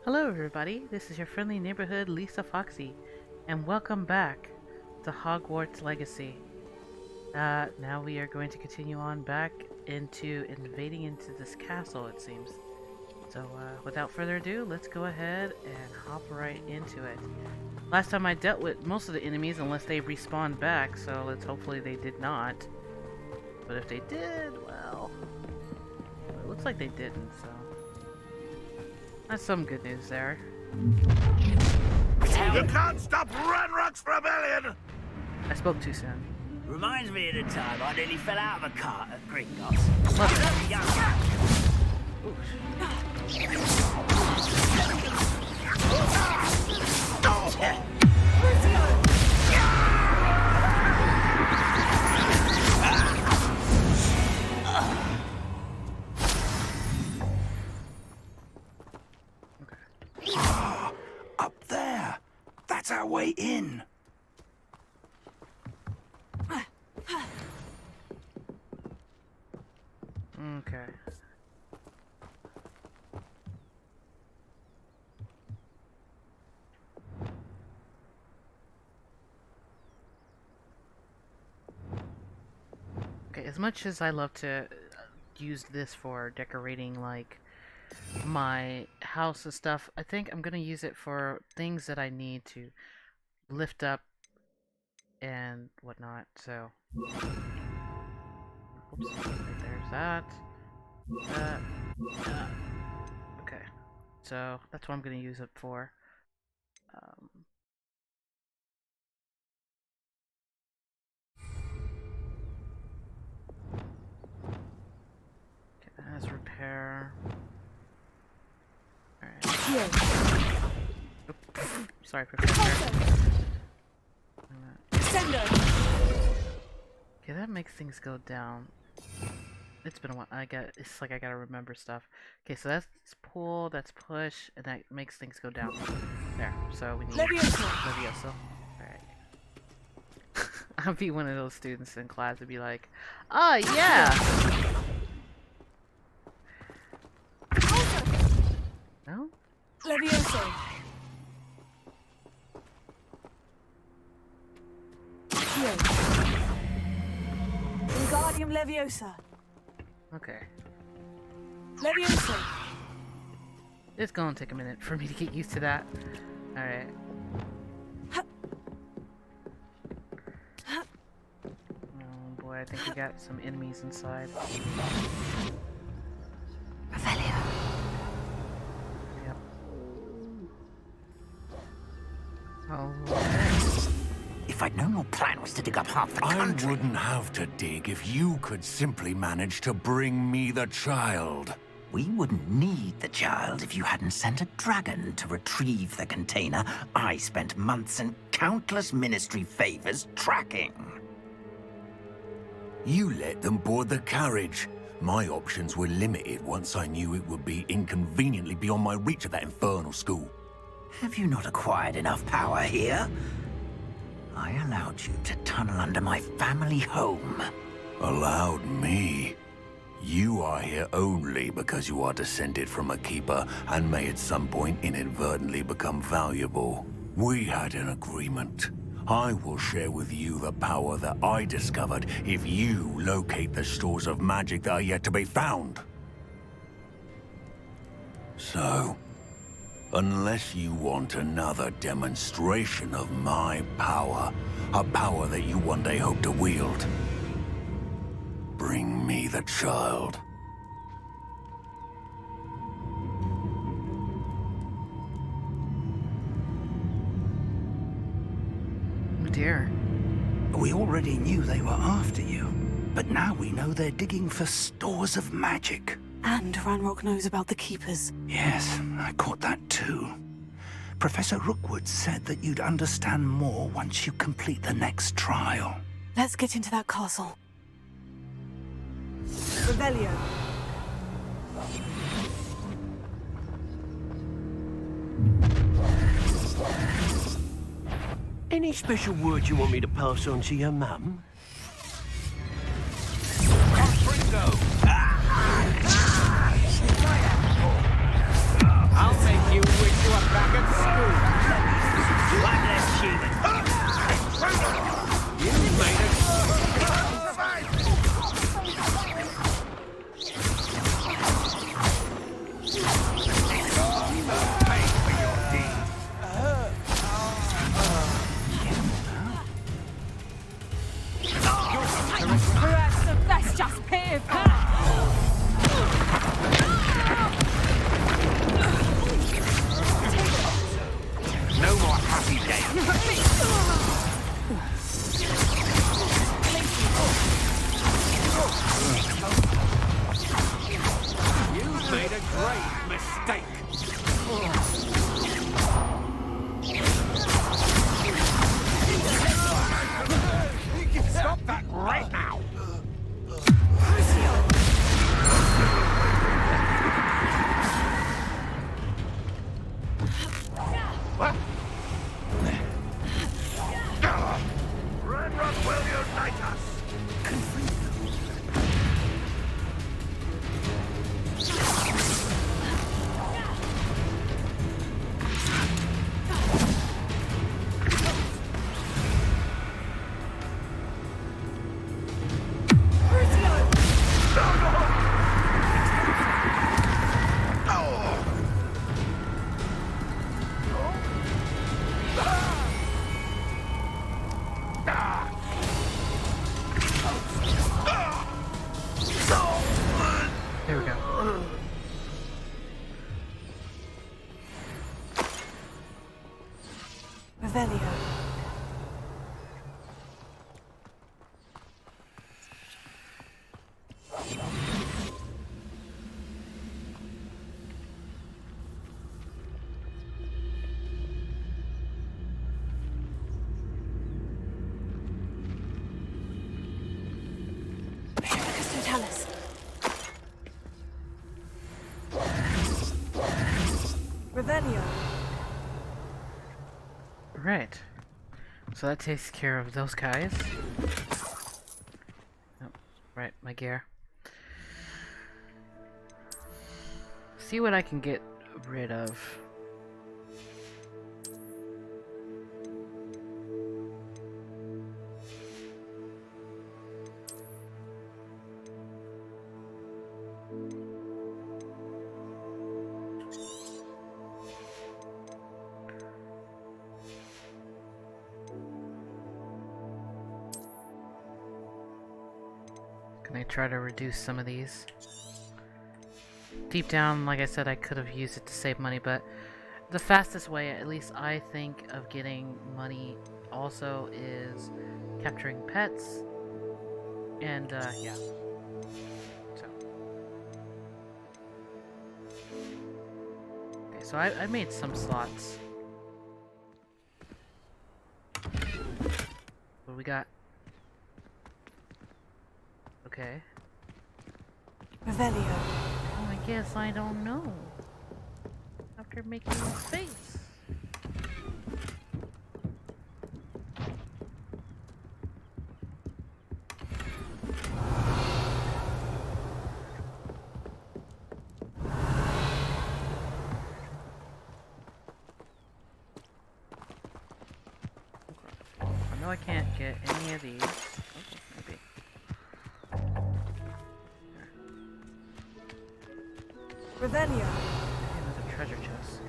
Hello everybody, this is your friendly neighborhood Lisa Foxy, and welcome back to Hogwarts Legacy. Now we are going to continue on back into invading into this castle, it seems. So, without further ado, let's go ahead and hop right into it. Last time I dealt with most of the enemies, unless they respawned back, so hopefully they did not. But if they did, well, it looks like they didn't, so that's some good news there. You can't stop Ranrock's rebellion! I spoke too soon. Reminds me of the time I nearly fell out of a cart at Gringotts. Up there! That's our way in! Okay. Okay, as much as I love to use this for decorating, like, my house and stuff, I think I'm gonna use it for things that I need to lift up and whatnot, so... Oops, there's that. Okay, so that's what I'm gonna use it for. Okay, that has repair. Alright. Sorry, Professor. Okay, that makes things go down. It's been a while. It's like I gotta remember stuff. Okay, so that's pull, that's push, and that makes things go down. There. So we need Levioso. Alright. I'll be one of those students in class and be like, oh yeah! No? Levioso. Wingardium Leviosa. Okay. Leviosa. It's gonna take a minute for me to get used to that. Alright. Oh boy, I think we got some enemies inside. Revelio. Yep. Oh. If I'd known your plan was to dig up half the country... I wouldn't have to dig if you could simply manage to bring me the child. We wouldn't need the child if you hadn't sent a dragon to retrieve the container I spent months and countless ministry favors tracking. You let them board the carriage. My options were limited once I knew it would be inconveniently beyond my reach at that infernal school. Have you not acquired enough power here? I allowed you to tunnel under my family home. Allowed me? You are here only because you are descended from a keeper and may at some point inadvertently become valuable. We had an agreement. I will share with you the power that I discovered if you locate the stores of magic that are yet to be found. So, unless you want another demonstration of my power, a power that you one day hope to wield, bring me the child. Oh dear. We already knew they were after you, but now we know they're digging for stores of magic. And Ranrock knows about the Keepers. Yes, I caught that too. Professor Rookwood said that you'd understand more once you complete the next trial. Let's get into that castle. Revelio. Any special word you want me to pass on to your mum? I'll make you wish Revelio. Totalis. Revelio. Right. So that takes care of those guys. Oh, right, my gear. See what I can get rid of. Can I try to reduce some of these? Deep down, like I said, I could have used it to save money, but the fastest way, at least I think, of getting money also is capturing pets. And, yeah. So. Okay, so I made some slots. What do we got? Okay. Revelio. Oh, I guess I don't know. After making a face. I know I can't get any of these. Okay, maybe. Revelio. Another treasure chest.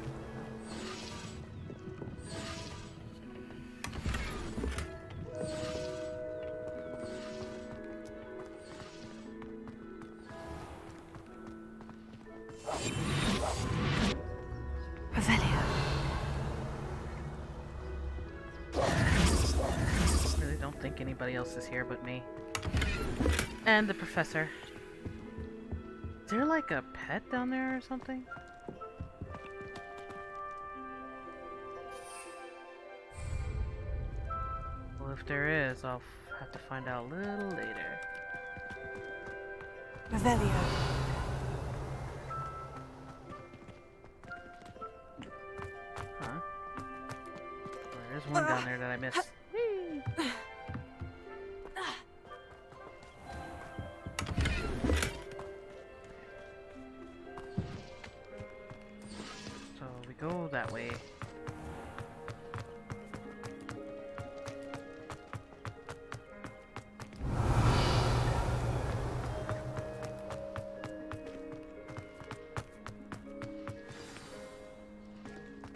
Revelio. Really don't think anybody else is here but me. And the professor. Is there like a pet down there or something? Well, if there is, I'll have to find out a little later. Revelio. Huh? Well, there's one down there that I missed. Whee! So we go that way.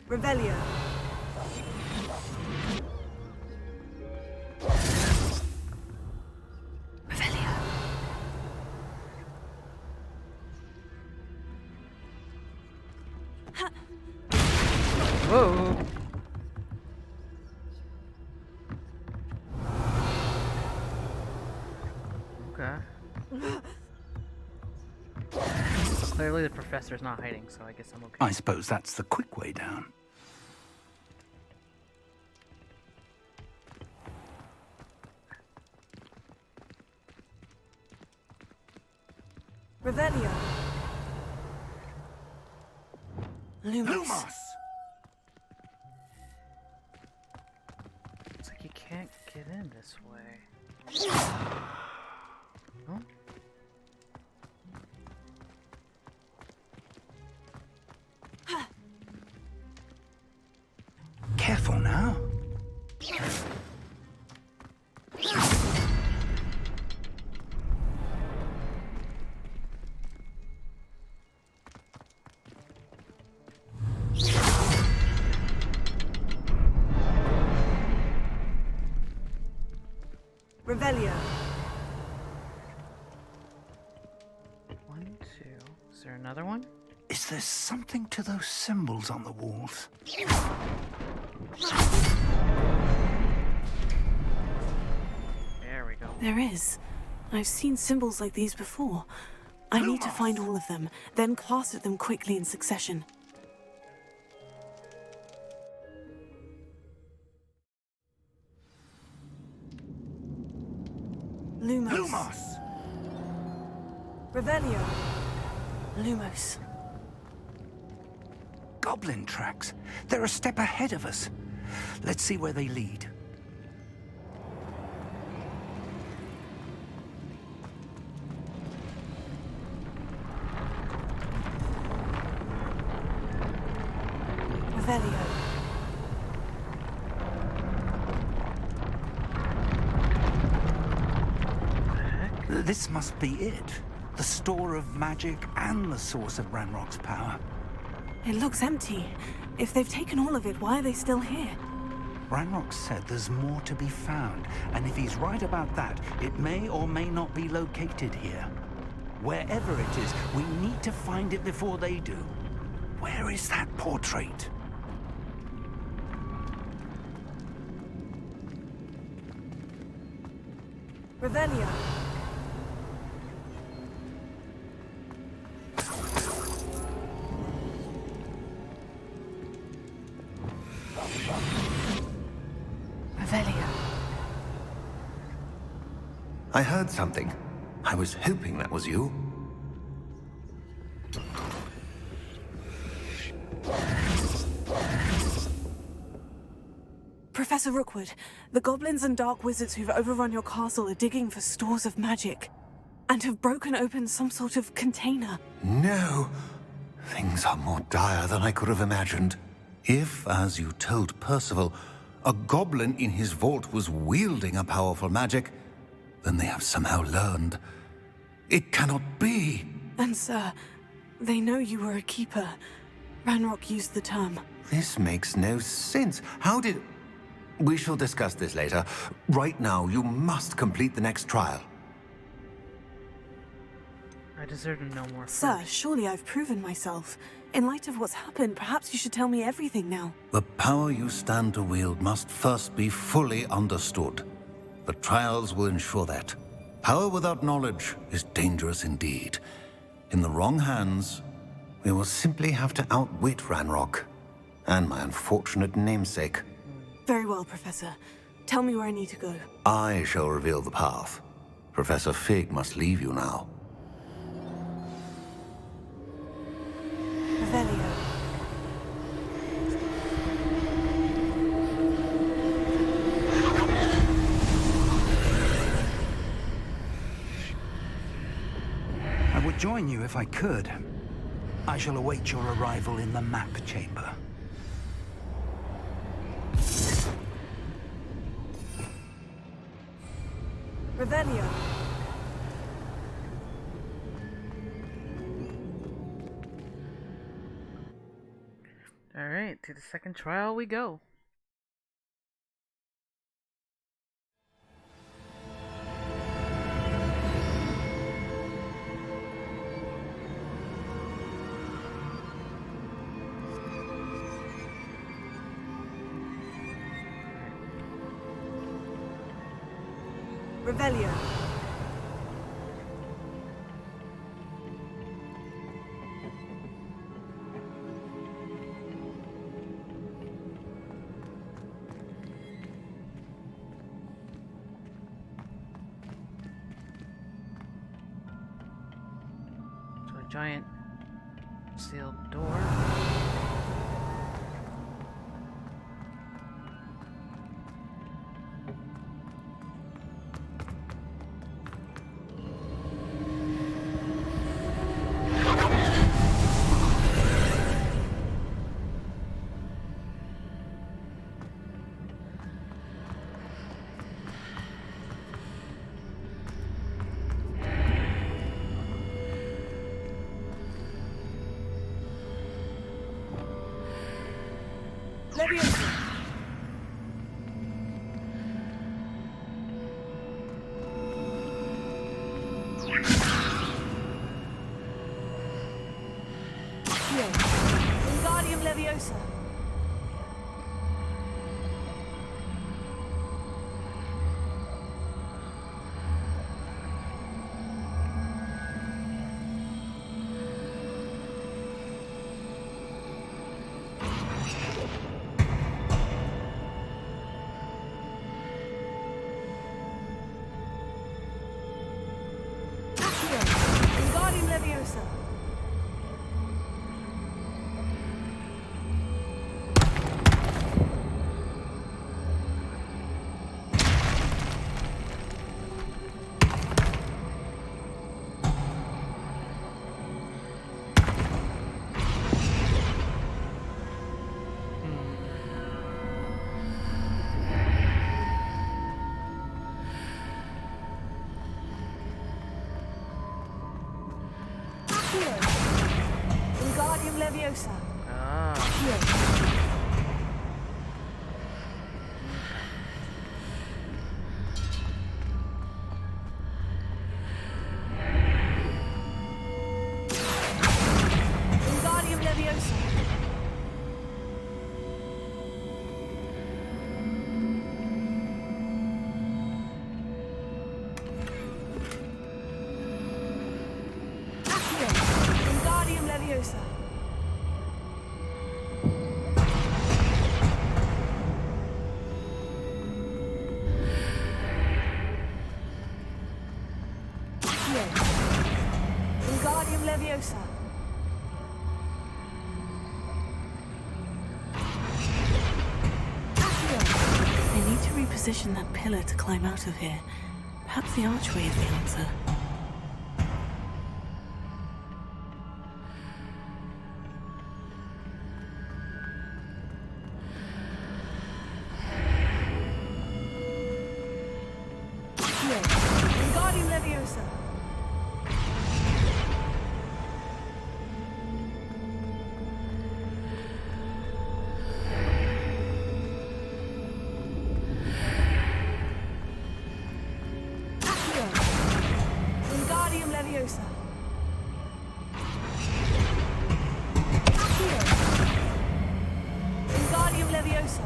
Revelio. Revelio. Whoa! Okay. Clearly the professor's not hiding, so I guess I'm okay. I suppose that's the quick way down. Revelio. Lumos. Lumos! Looks like you can't get in this way. Huh? Careful now. Revelio. 1, 2. Is there another one? Is there something to those symbols on the walls? There is. I've seen symbols like these before. I need to find all of them, then cast at them quickly in succession. Lumos. Lumos! Revelio. Lumos. Goblin tracks. They're a step ahead of us. Let's see where they lead. Revelio. This must be it. The store of magic and the source of Ranrock's power. It looks empty. If they've taken all of it, why are they still here? Ranrock said there's more to be found, and if he's right about that, it may or may not be located here. Wherever it is, we need to find it before they do. Where is that portrait? Revelio. Revelio. I heard something. I was hoping that was you. Professor Rookwood, the goblins and dark wizards who've overrun your castle are digging for stores of magic and have broken open some sort of container. No. Things are more dire than I could have imagined. If, as you told Percival, a goblin in his vault was wielding a powerful magic, then they have somehow learned. It cannot be. And sir, they know you were a keeper. Ranrock used the term. This makes no sense. How did... We shall discuss this later. Right now, you must complete the next trial. I deserve to know more. Sir, first. surely I've proven myself. In light of what's happened, perhaps you should tell me everything now. The power you stand to wield must first be fully understood. The trials will ensure that. Power without knowledge is dangerous indeed. In the wrong hands, we will simply have to outwit Ranrock and my unfortunate namesake. Very well, Professor. Tell me where I need to go. I shall reveal the path. Professor Fig must leave you now. Revelio. I would join you if I could. I shall await your arrival in the map chamber. Revelio. Alright, to the second trial we go. Revelio. So a giant sealed door. Leviosa. Wingardium Leviosa. position that pillar to climb out of here. Perhaps the archway is the answer. Wingardium Leviosa. Wingardium Leviosa. Wingardium Leviosa. Wingardium Leviosa.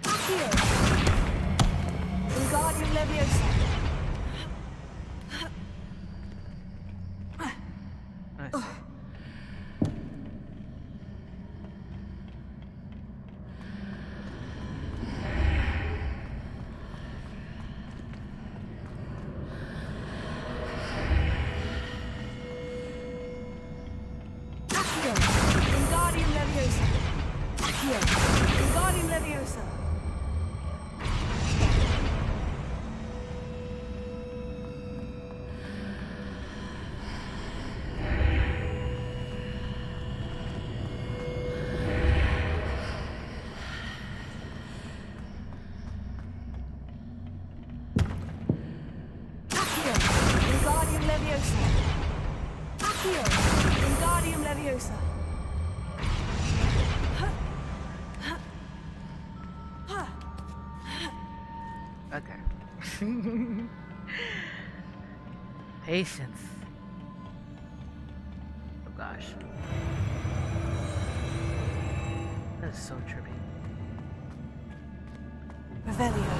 I see. Wingardium Leviosa. Wingardium Leviosa. Wingardium Leviosa. Wingardium Leviosa. Okay. Patience. Oh gosh. That is so trippy. Revelio.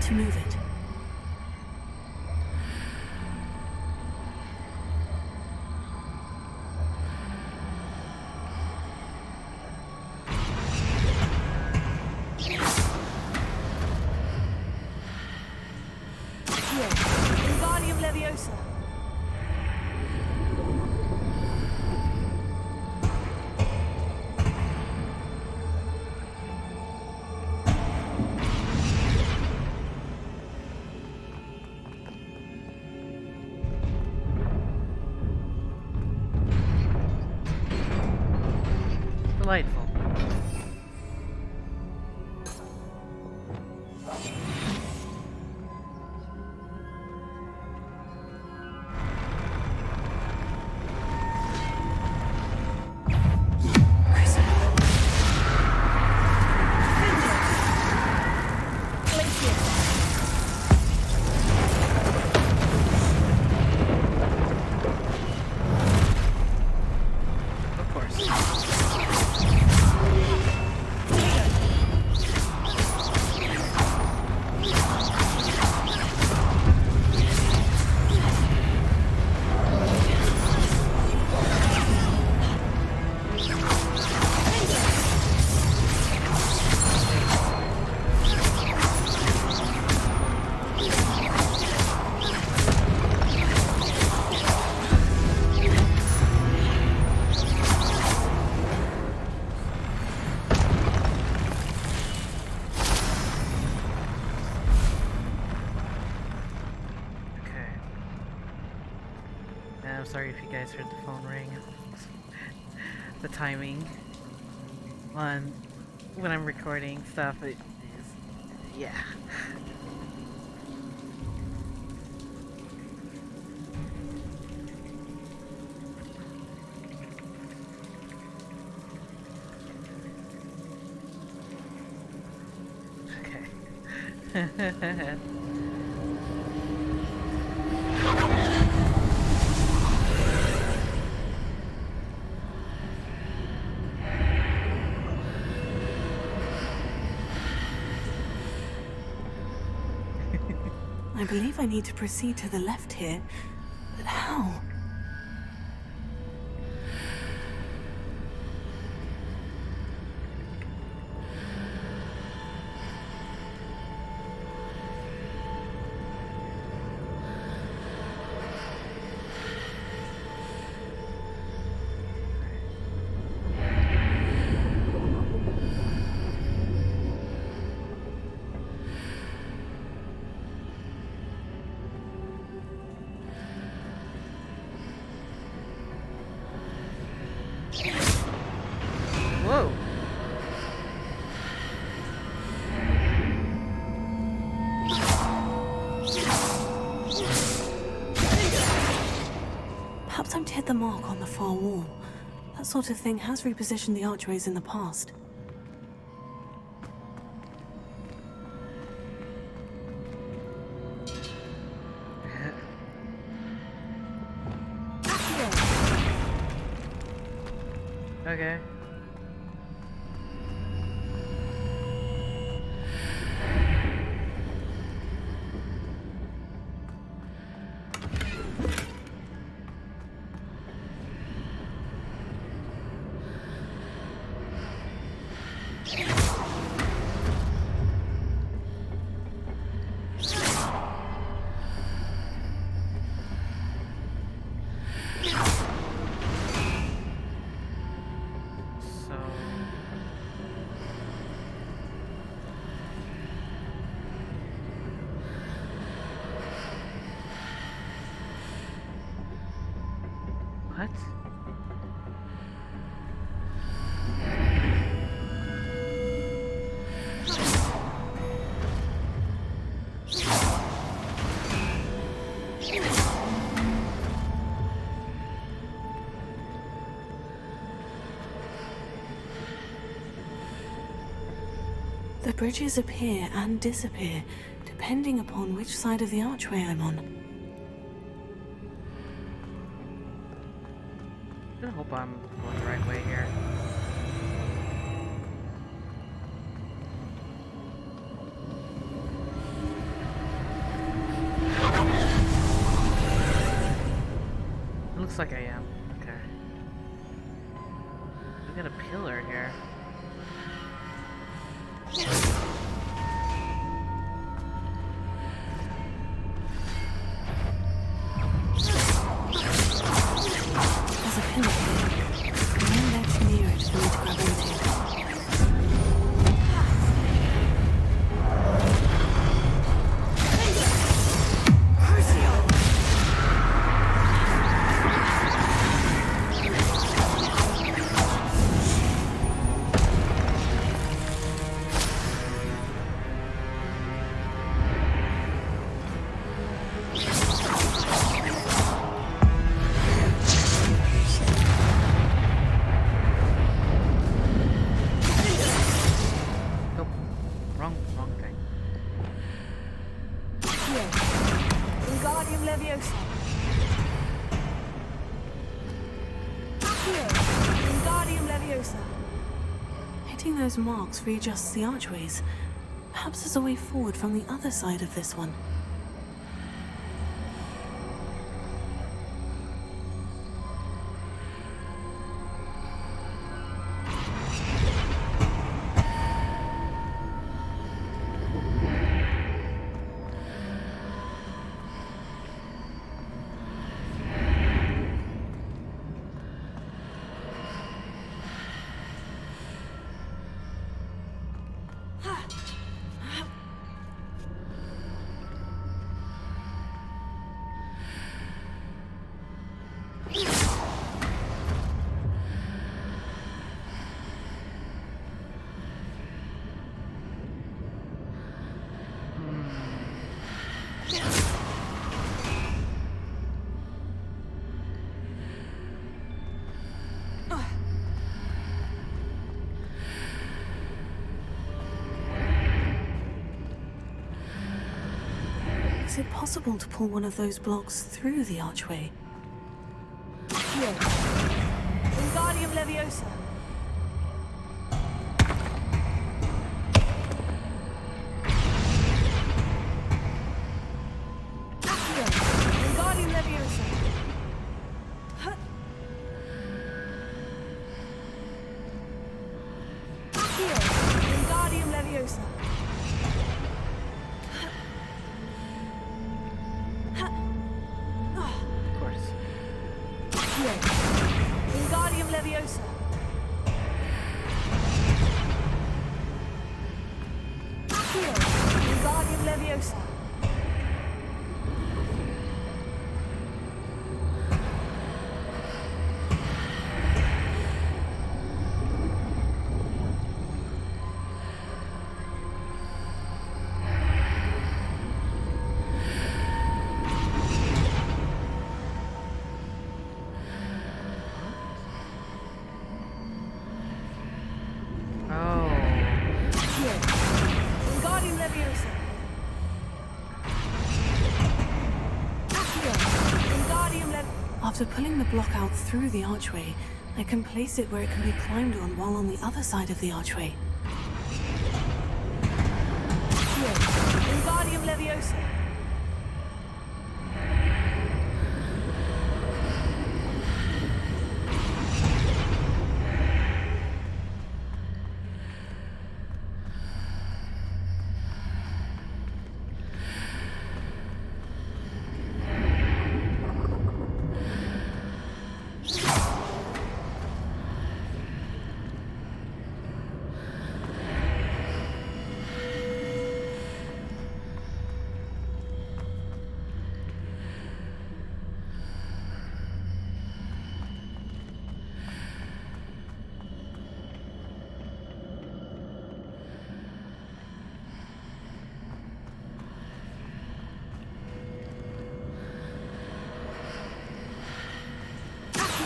To move it. Wingardium Leviosa. sorry if you guys heard the phone ring. The timing on when I'm recording stuff, it is, yeah. Okay. I believe I need to proceed to the left here, but how? Whoa. Perhaps I'm to hit the mark on the far wall. That sort of thing has repositioned the archways in the past. Okay. So what? The bridges appear and disappear, depending upon which side of the archway I'm on. I hope I'm going the right way here. It looks like I am. Okay. We got a pillar here. There's a pillar here. No ledge near it for me to grab into. Nope. Wrong thing. Wingardium Leviosa. Here. Wingardium Leviosa. Hitting those marks readjusts the archways. Perhaps there's a way forward from the other side of this one. it possible to pull one of those blocks through the archway? Here. Wingardium Leviosa. Here. Wingardium Leviosa. Huh. Here. Wingardium Leviosa. Of course. Here. Wingardium Leviosa. Here. Wingardium Leviosa. Oh. Here. Wingardium Leviosa. Here. Wingardium Leviosa. After pulling the block out through the archway, I can place it where it can be climbed on while on the other side of the archway. Here. Wingardium Leviosa.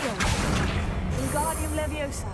Here. Wingardium Leviosa.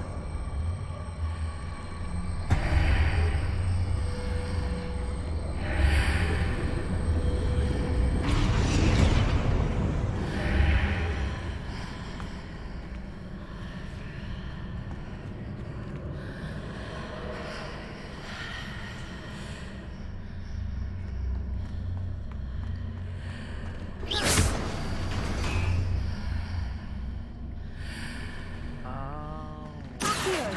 Here.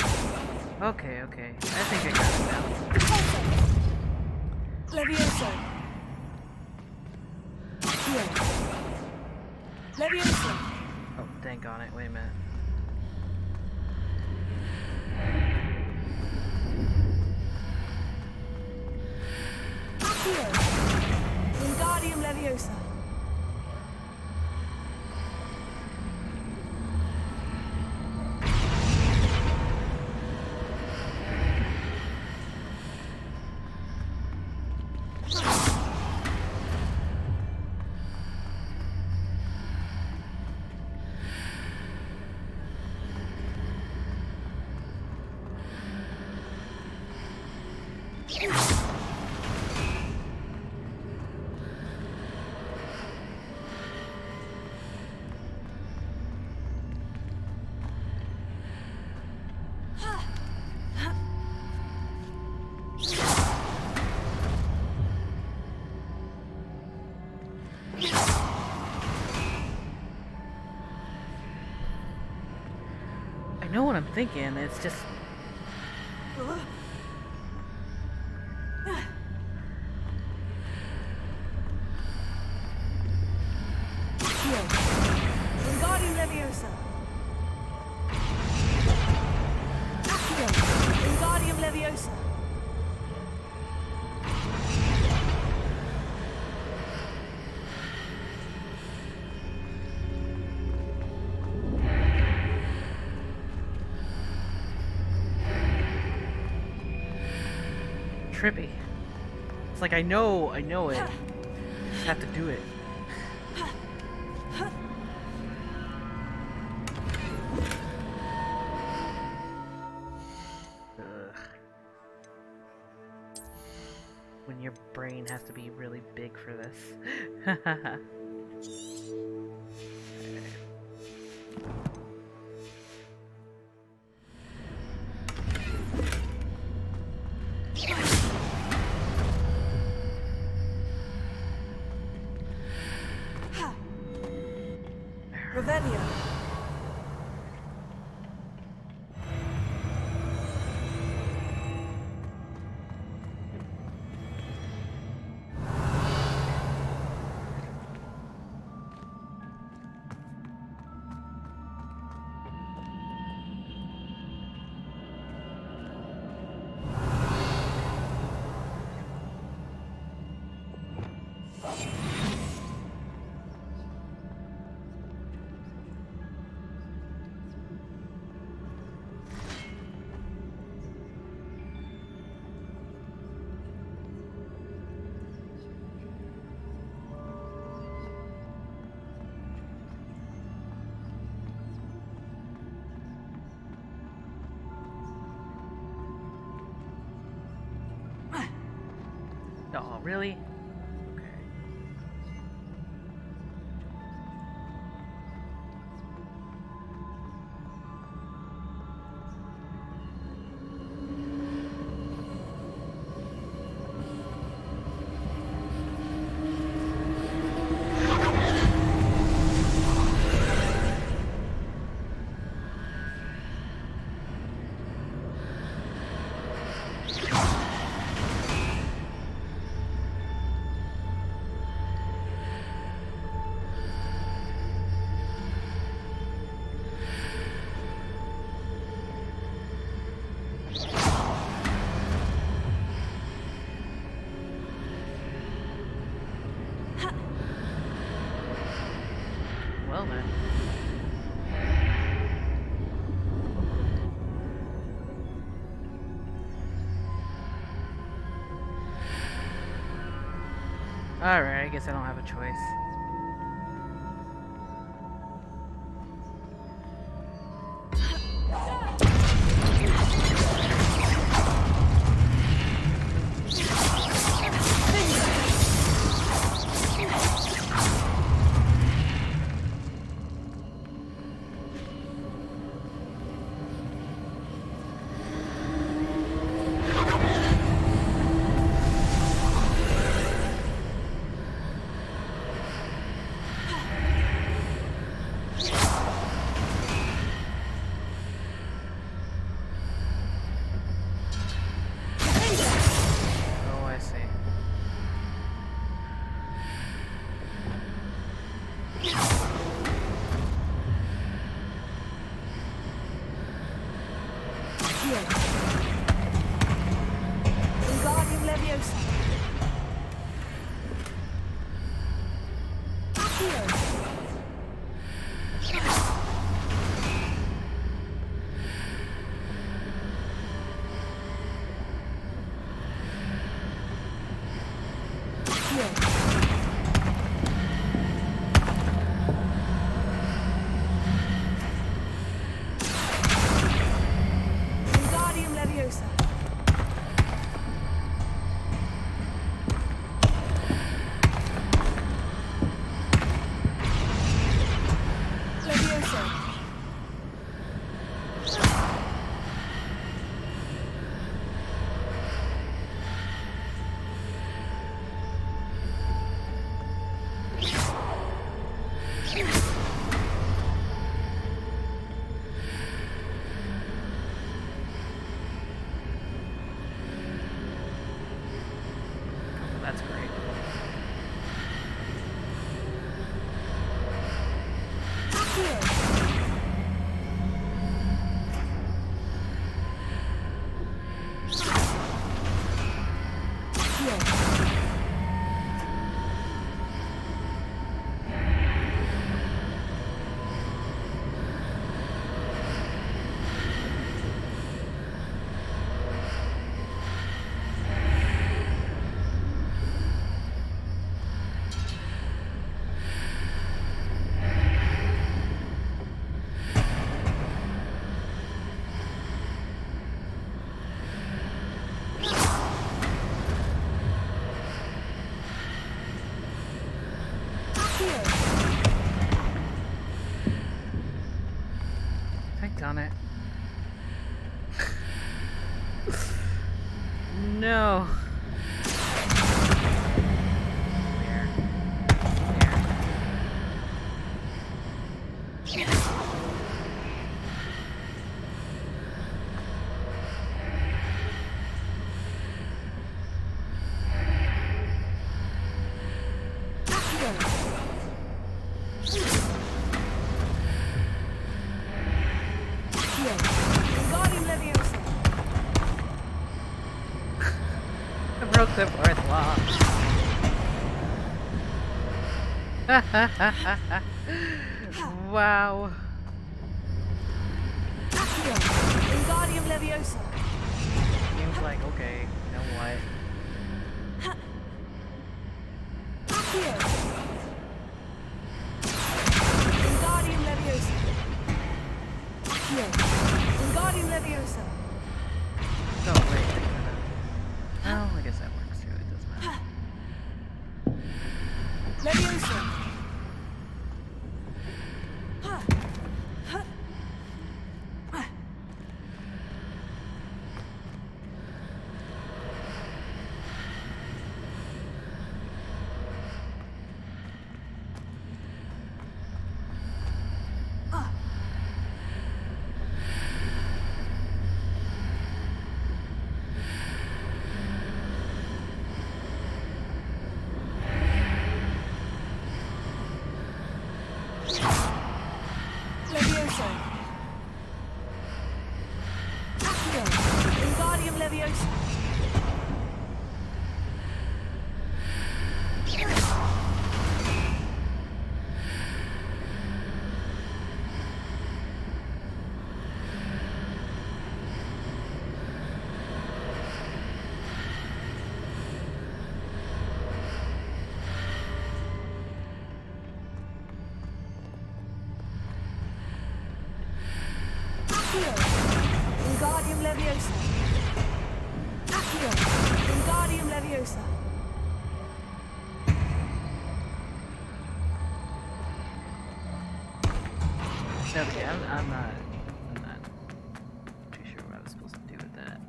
Okay, okay. I think I got it now. Leviosa. Here. Leviosa. Oh, dang on it. Wait a minute. Here. Wingardium Leviosa. I know what I'm thinking. It's just. Here. Wingardium Leviosa. Here. Wingardium Leviosa. Trippy. It's like I know it. Just have to do it. Ugh. when your brain has to be really big for this. Revelio. Oh, really? Okay. Well then. Alright, I guess I don't have a choice. Oh, I see. Wingardium Leviosa. Accio. Wingardium Leviosa. Leviosa. That's great. Accio. Accio. broke the fourth wall. Wow. Accio. Wingardium Leviosa. Seems like, okay, you know what? Accio. Wingardium Leviosa. Accio. Wingardium Leviosa. Oh, wait. Oh, I guess that works too. It doesn't matter. Leviosa. Leviosa. Accio. Wingardium Leviosa. Accio. Wingardium Leviosa. Accio. Wingardium Leviosa. Okay, I'm not too sure what I was supposed to do with that.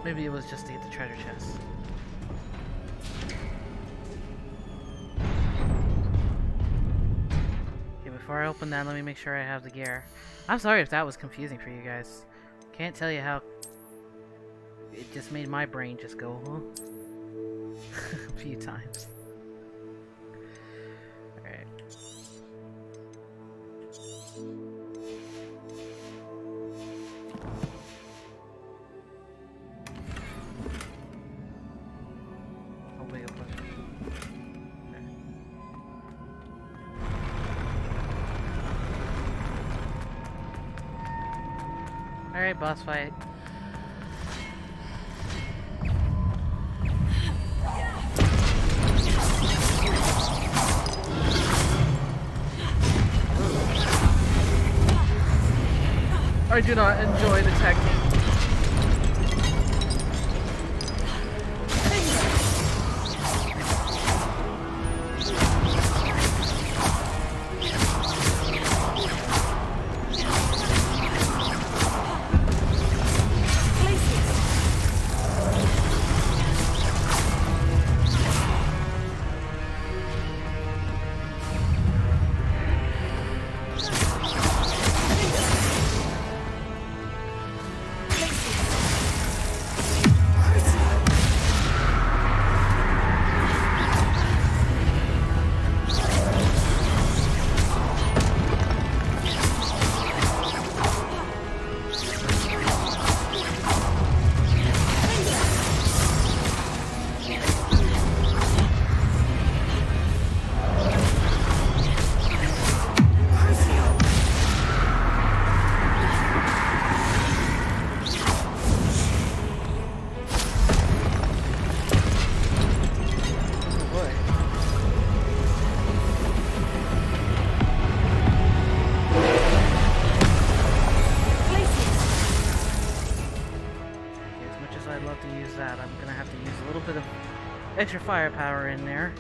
Maybe it was just to get the treasure chest. Okay, before I open that, let me make sure I have the gear. I'm sorry if that was confusing for you guys. Can't tell you how it just made my brain just go, huh? A few times. Alright. Hopefully it'll push. Okay. Alright, boss fight. I do not enjoy the technique. Extra firepower in there.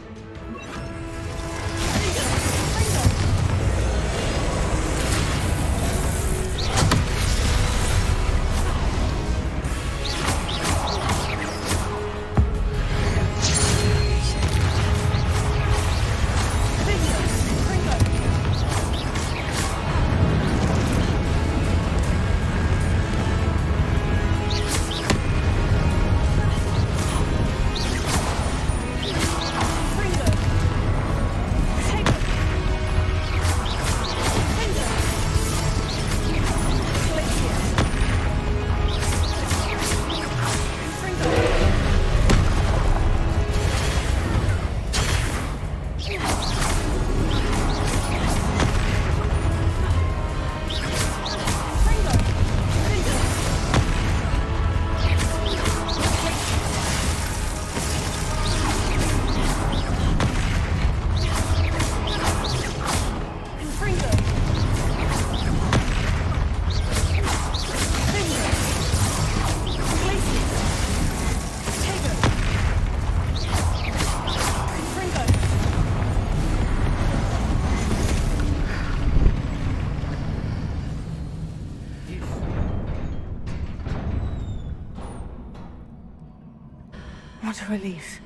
What a relief.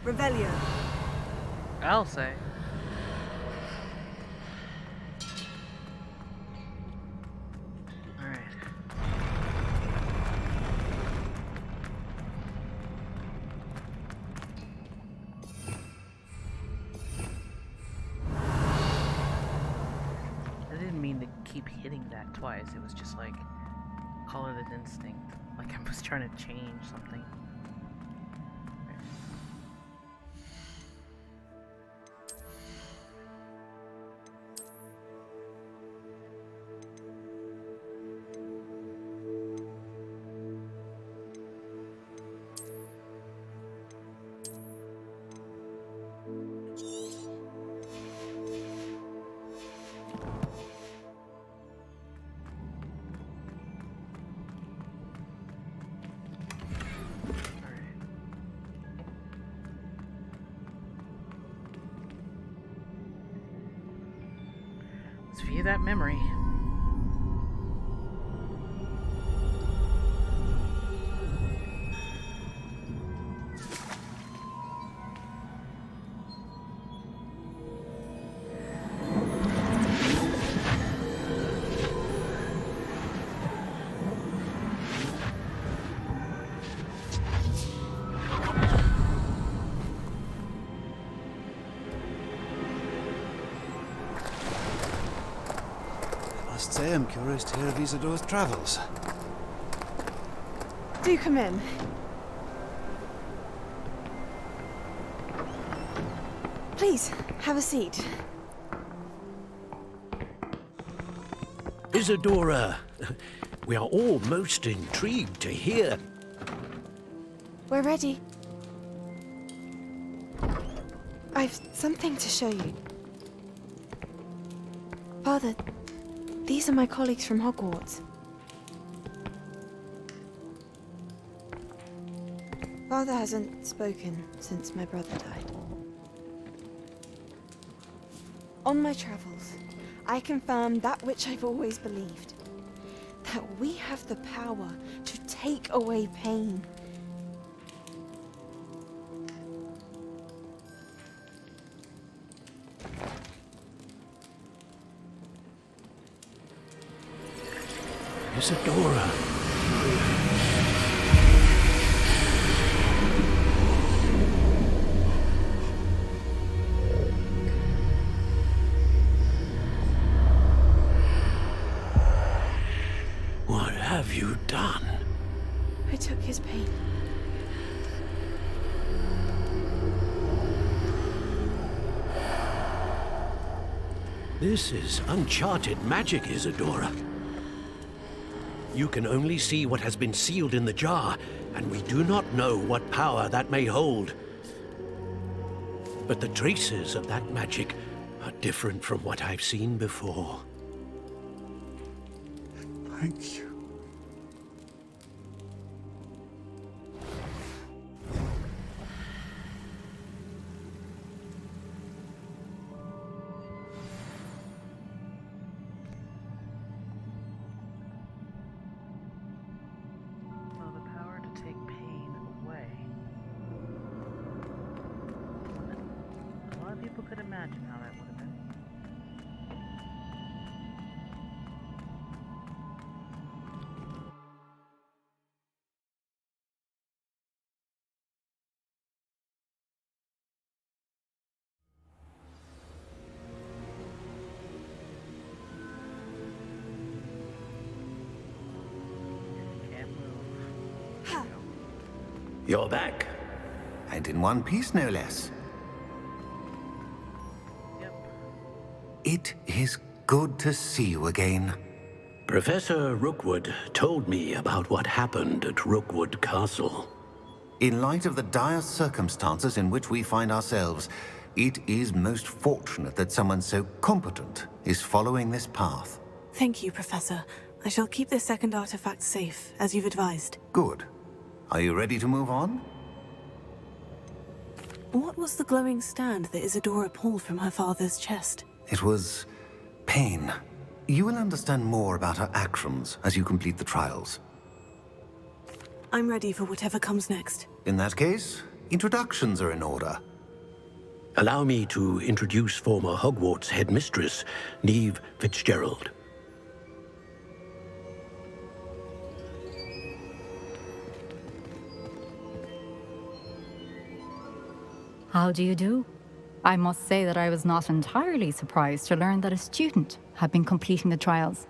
Revelio. I'll say. Alright. I didn't mean to keep hitting that twice. It was just like, call it an instinct. Like I was trying to change something. Let's view that memory. Must say I'm curious to hear of Isadore's travels. Do come in. Please, have a seat. Isadora, we are all most intrigued to hear. We're ready. I've something to show you. Father, these are my colleagues from Hogwarts. Father hasn't spoken since my brother died. On my travels, I confirmed that which I've always believed. That we have the power to take away pain. Isadora. What have you done? I took his pain. This is uncharted magic, Isadora. You can only see what has been sealed in the jar, and we do not know what power that may hold. But the traces of that magic are different from what I've seen before. Thank you. Well, the power to take pain away. A lot of people could imagine how that would have been. Can't move. You're back. And in one piece, no less. Yep. It is good to see you again. Professor Rookwood told me about what happened at Rookwood Castle. In light of the dire circumstances in which we find ourselves, it is most fortunate that someone so competent is following this path. Thank you, Professor. I shall keep this second artifact safe, as you've advised. Good. Are you ready to move on? What was the glowing stand that Isadora pulled from her father's chest? It was pain. You will understand more about her actions as you complete the trials. I'm ready for whatever comes next. In that case, introductions are in order. Allow me to introduce former Hogwarts headmistress, Neve Fitzgerald. How do you do? I must say that I was not entirely surprised to learn that a student had been completing the trials.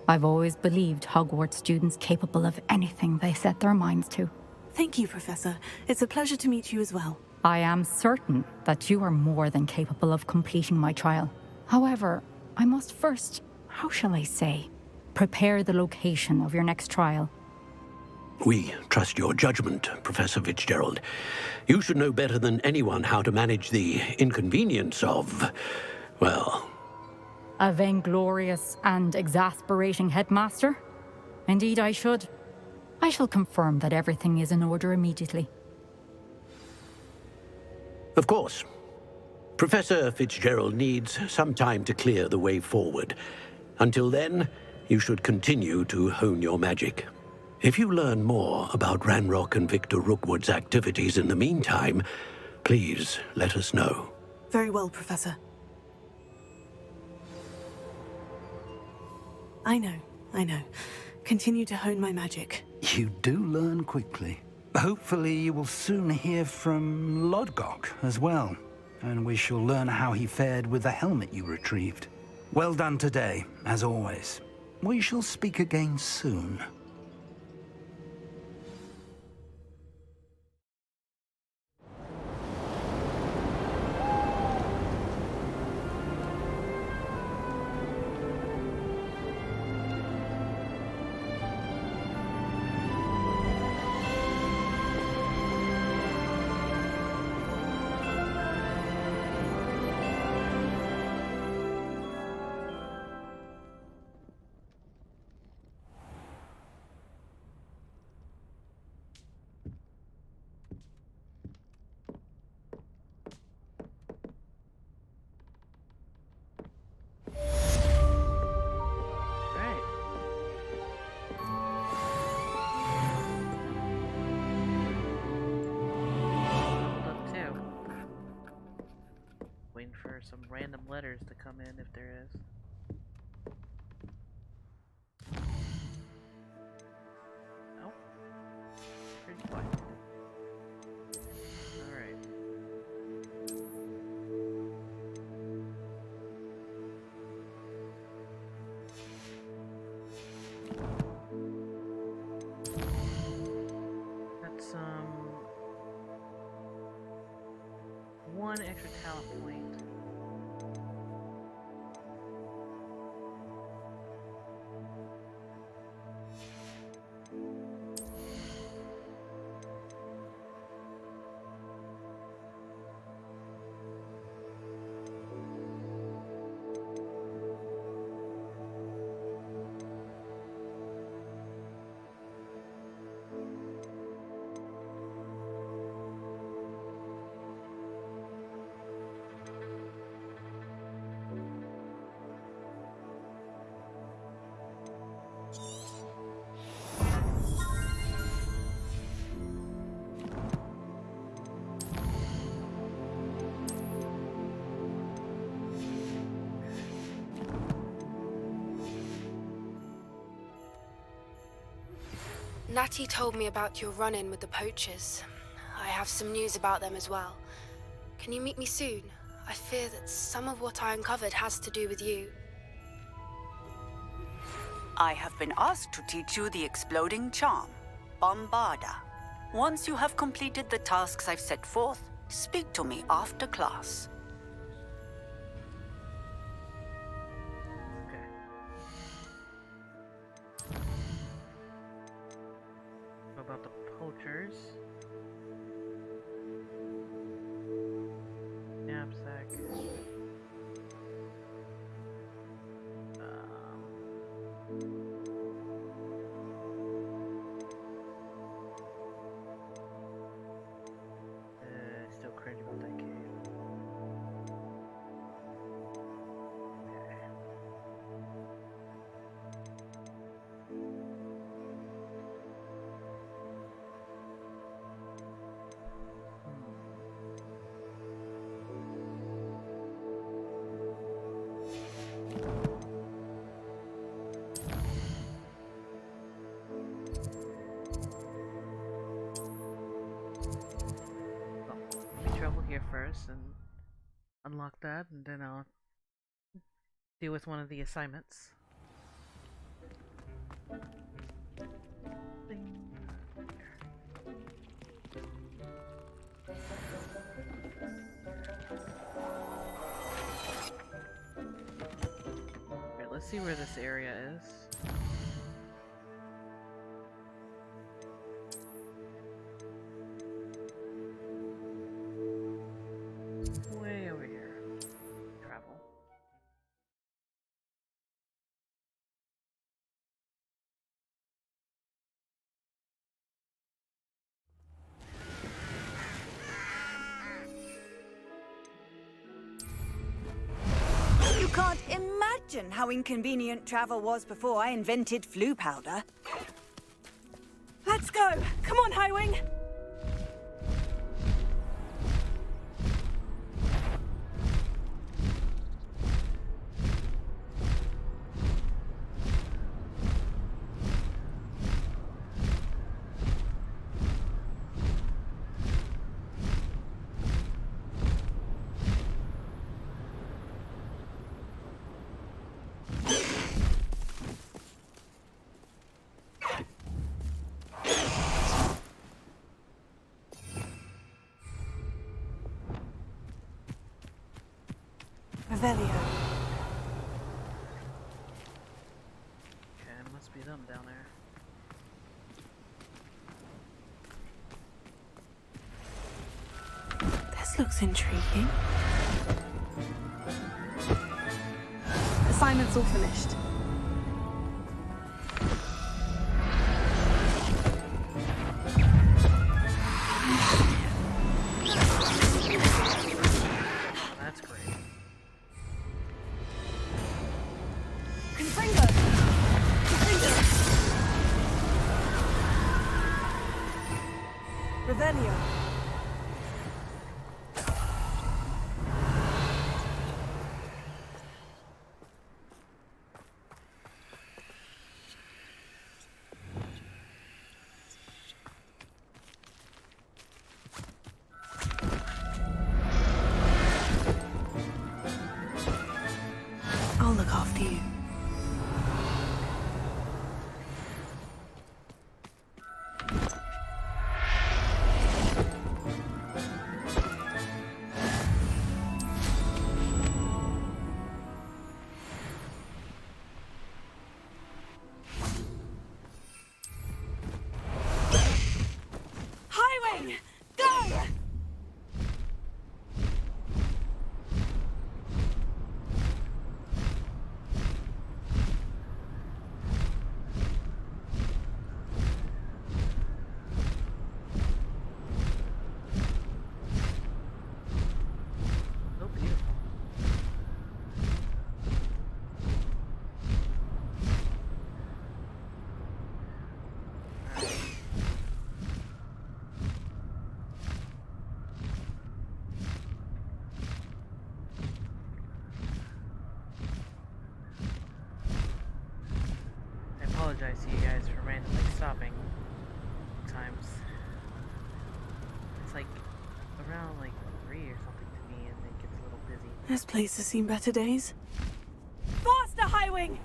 I've always believed Hogwarts students capable of anything they set their minds to. Thank you, Professor. It's a pleasure to meet you as well. I am certain that you are more than capable of completing my trial. However, I must first, how shall I say, prepare the location of your next trial. We trust your judgment, Professor Fitzgerald. You should know better than anyone how to manage the inconvenience of, well... A vainglorious and exasperating headmaster? Indeed I should. I shall confirm that everything is in order immediately. Of course. Professor Fitzgerald needs some time to clear the way forward. Until then, you should continue to hone your magic. If you learn more about Ranrock and Victor Rookwood's activities in the meantime, please let us know. Very well, Professor. I know. Continue to hone my magic. You do learn quickly. Hopefully you will soon hear from Lodgok as well, and we shall learn how he fared with the helmet you retrieved. Well done today, as always. We shall speak again soon. Right. Hold up too. Waiting for some random letters to come in if there is. Nope. Pretty quiet. Alright. That's one extra talent point. Natty told me about your run-in with the poachers. I have some news about them as well. Can you meet me soon? I fear that some of what I uncovered has to do with you. I have been asked to teach you the exploding charm, Bombarda. Once you have completed the tasks I've set forth, speak to me after class. Okay. What about the poachers? Knapsack. Still cringe about that cave. travel here first and unlock that, and then I'll deal with one of the assignments. Ding. Alright, let's see where this area is. Way over here. Travel. You can't imagine how inconvenient travel was before I invented flu powder. Let's go! Come on, Highwing! Revelio. Okay, it must be them down there. This looks intriguing. Assignment's all finished. That's great. Confringo! Confringo! Revelio. I'll look after you. Highwing! Go! So beautiful. I apologize to you guys for randomly stopping times. It's like around like 3 or something to me, and it gets a little busy. This place has seen better days. Faster, Highwing!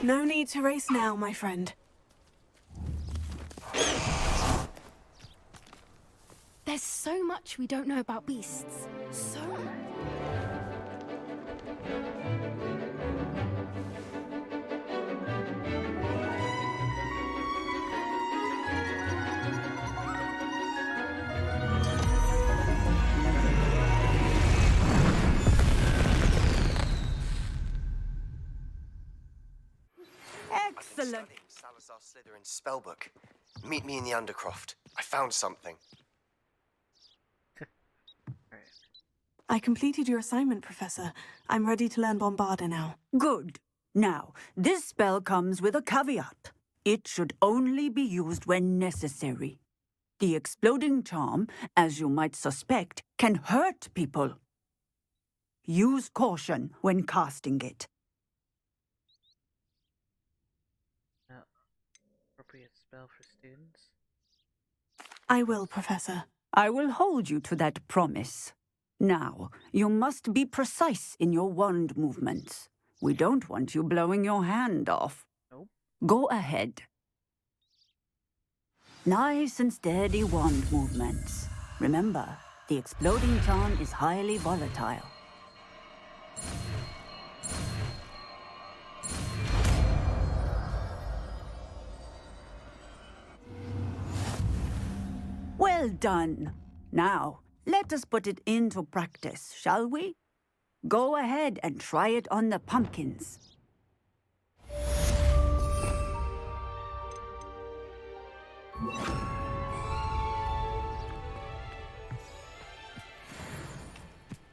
No need to race now, my friend. There's so much we don't know about beasts. So much. studying Salazar Slytherin's spellbook. Meet me in the Undercroft. I found something. I completed your assignment, Professor. I'm ready to learn Bombarda now. Good. Now, this spell comes with a caveat. It should only be used when necessary. The exploding charm, as you might suspect, can hurt people. Use caution when casting it. Appropriate spell for students. I will, Professor. I will hold you to that promise. Now, you must be precise in your wand movements. We don't want you blowing your hand off. Nope. Go ahead. Nice and steady wand movements. Remember, the exploding charm is highly volatile. Well done. Now, let us put it into practice, shall we? Go ahead and try it on the pumpkins.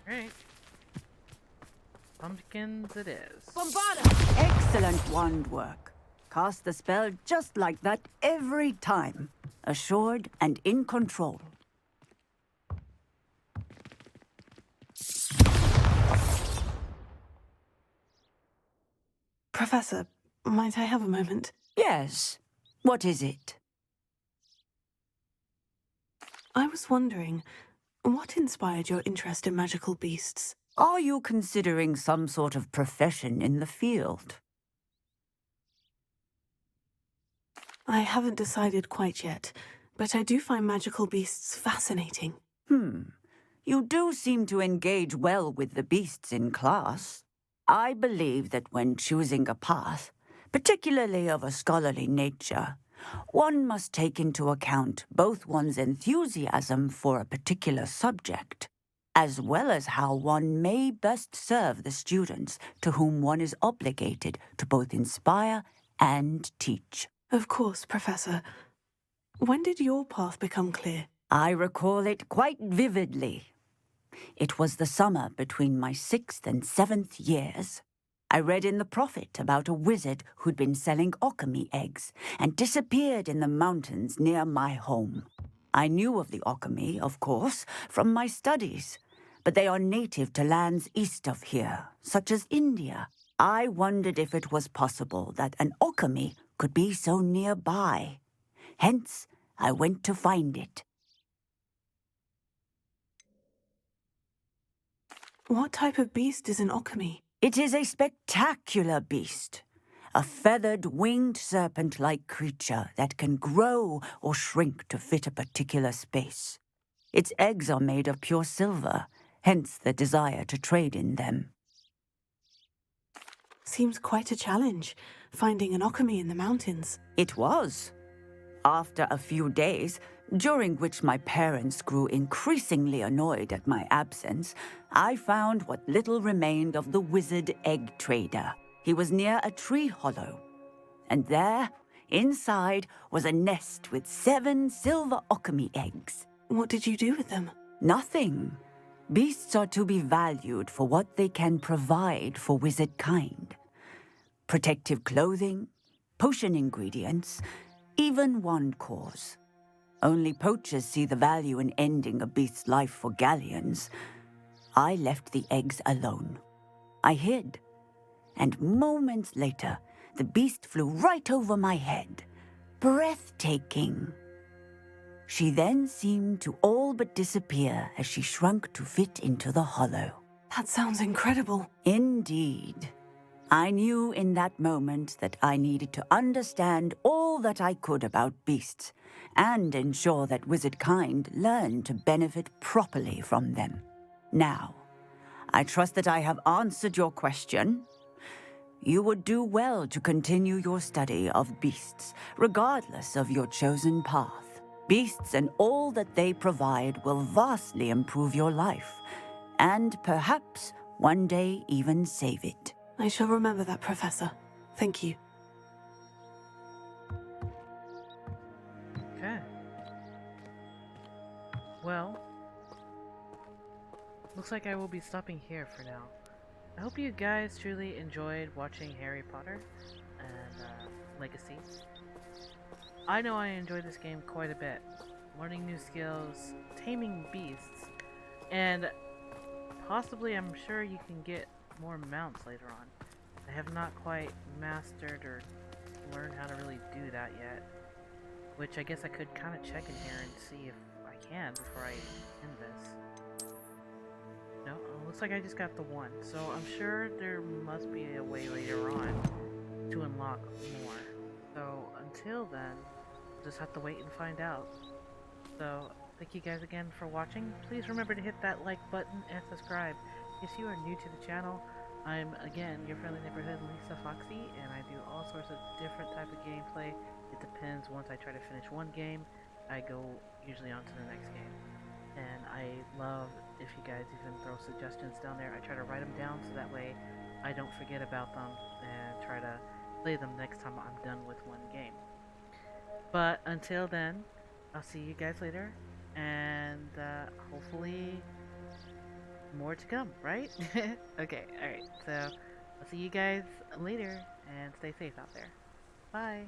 Alright. Pumpkins it is. Bombarda! Excellent wand work. Cast the spell just like that every time. Assured and in control. Professor, might I have a moment? Yes. What is it? I was wondering, what inspired your interest in magical beasts? Are you considering some sort of profession in the field? I haven't decided quite yet, but I do find magical beasts fascinating. You do seem to engage well with the beasts in class. I believe that when choosing a path, particularly of a scholarly nature, one must take into account both one's enthusiasm for a particular subject, as well as how one may best serve the students to whom one is obligated to both inspire and teach. Of course, Professor. When did your path become clear? I recall it quite vividly. It was the summer between my 6th and 7th years. I read in the Prophet about a wizard who'd been selling alchemy eggs and disappeared in the mountains near my home. I knew of the alchemy, of course, from my studies, but they are native to lands east of here, such as India. I wondered if it was possible that an alchemy could be so nearby. Hence, I went to find it. What type of beast is an alchemy? It is a spectacular beast. A feathered, winged serpent-like creature that can grow or shrink to fit a particular space. Its eggs are made of pure silver, hence the desire to trade in them. Seems quite a challenge, finding an alchemy in the mountains. It was. After a few days, during which my parents grew increasingly annoyed at my absence, I found what little remained of the wizard egg trader. He was near a tree hollow, and there, inside, was a nest with 7 silver alchemy eggs. What did you do with them? Nothing. Beasts are to be valued for what they can provide for wizard kind. Protective clothing, potion ingredients, even wand cores. Only poachers see the value in ending a beast's life for galleons. I left the eggs alone. I hid, and moments later, the beast flew right over my head. Breathtaking. She then seemed to all but disappear as she shrunk to fit into the hollow. That sounds incredible. Indeed. I knew in that moment that I needed to understand all that I could about beasts and ensure that wizard kind learned to benefit properly from them. Now, I trust that I have answered your question. You would do well to continue your study of beasts, regardless of your chosen path. Beasts and all that they provide will vastly improve your life, and perhaps one day even save it. I shall remember that, Professor. Thank you. looks like I will be stopping here for now. I hope you guys truly enjoyed watching Harry Potter and Legacy. I know I enjoyed this game quite a bit. Learning new skills, taming beasts, and possibly I'm sure you can get more mounts later on. I have not quite mastered or learned how to really do that yet. Which I guess I could kind of check in here and see if I can before I end this. No, it looks like I just got the one, so I'm sure there must be a way later on to unlock more. So until then, we'll just have to wait and find out. So thank you guys again for watching. Please remember to hit that like button and subscribe if you are new to the channel. I'm again your friendly neighborhood Lisa Foxy, and I do all sorts of different type of gameplay. It depends. Once I try to finish one game, I go usually on to the next game. And I love if you guys even throw suggestions down there. I try to write them down so that way I don't forget about them and try to play them next time I'm done with one game. But until then, I'll see you guys later, and hopefully more to come, right? Okay, alright, so I'll see you guys later, and stay safe out there. Bye!